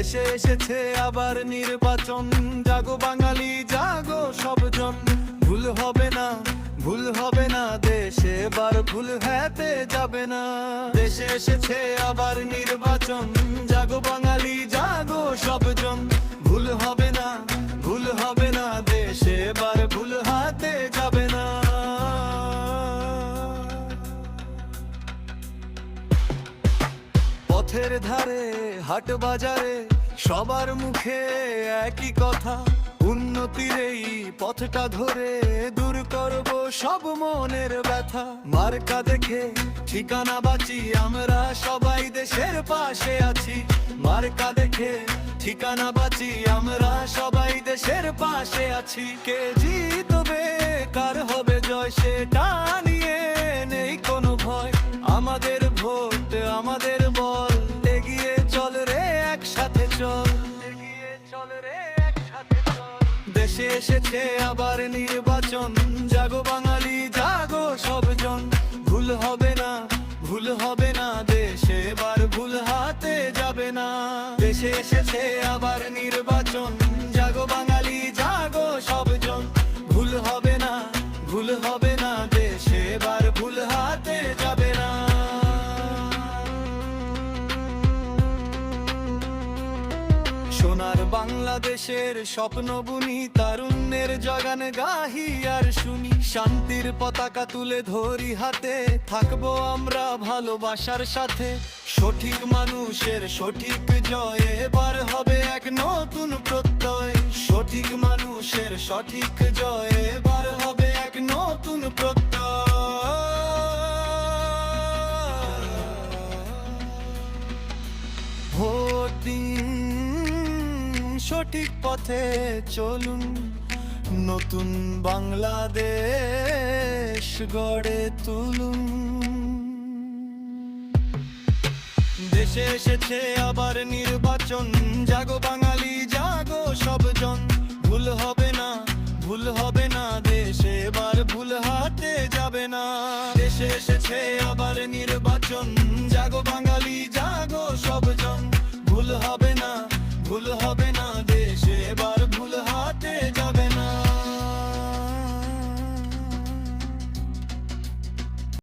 দেশে এসেছে আবার নির্বাচন, জাগো বাঙালি জাগো সবজন। ভুল হবে না, ভুল হবে না, দেশে এবার ভুল হতে যাবে না। দেশে এসেছে আবার নির্বাচন, জাগো বাঙালি জাগো সবজন। ভুল হবে না, ভুল হবে না, দেশে এবার ভুল হতে যাবে না। পথের ধারে হাট বাজারে সবার মুখে একই কথা, উন্নতির এই পথটা ধরে দূর করব সব মনের ব্যথা। মার্কা দেখে ঠিকানা বাঁচি, আমরা সবাই দেশের পাশে আছি। মার্কা দেখে ঠিকানা বাঁচি, আমরা সবাই দেশের পাশে আছি। কে জিতবে কার হবে জয়, সেটা নিয়ে নেই কোনো ভয়। আমাদের ভোট আমাদের বল, এগিয়ে চল রে একসাথে চল, এগিয়ে চল রে একসাথে চল। দেশে এসেছে আবার নির্বাচন, জাগো বাঙালি জাগো সবজন। ভুল হবে না, ভুল হবে না, দেশে এবার ভুল হাতে যাবে না। দেশে এসেছে আবার নির্বাচন, জাগো বাঙালি জাগো সবজন। ভুল হবে না, ভুল হবে না, দেশে এবার ভুল হাতে যাবে না। সোনার বাংলাদেশের স্বপ্ন বুনি, তারুণ্যের জগান গাহি আর শুনি। শান্তির পতাকা তুলে ধরি হাতে, থাকবো আমরা ভালোবাসার সাথে। সঠিক মানুষের সঠিক জয়, এবার হবে এক নতুন প্রত্যয়। সঠিক মানুষের সঠিক জয়, এবার হবে এক নতুন প্রত্যয়। ভোট দিন, সঠিক পথে চলুন, নতুন বাংলাদেশ গড়ে তুলুন। দেশে এসেছে আবার নির্বাচন, জাগো বাঙালি জাগো সবজন। ভুল হবে না, ভুল হবে না, দেশে এবার ভুল হাতে যাবে না। দেশে এসেছে আবার নির্বাচন, জাগো বাঙালি জাগো সবজন। ভুল হবে না, ভুল হবে না।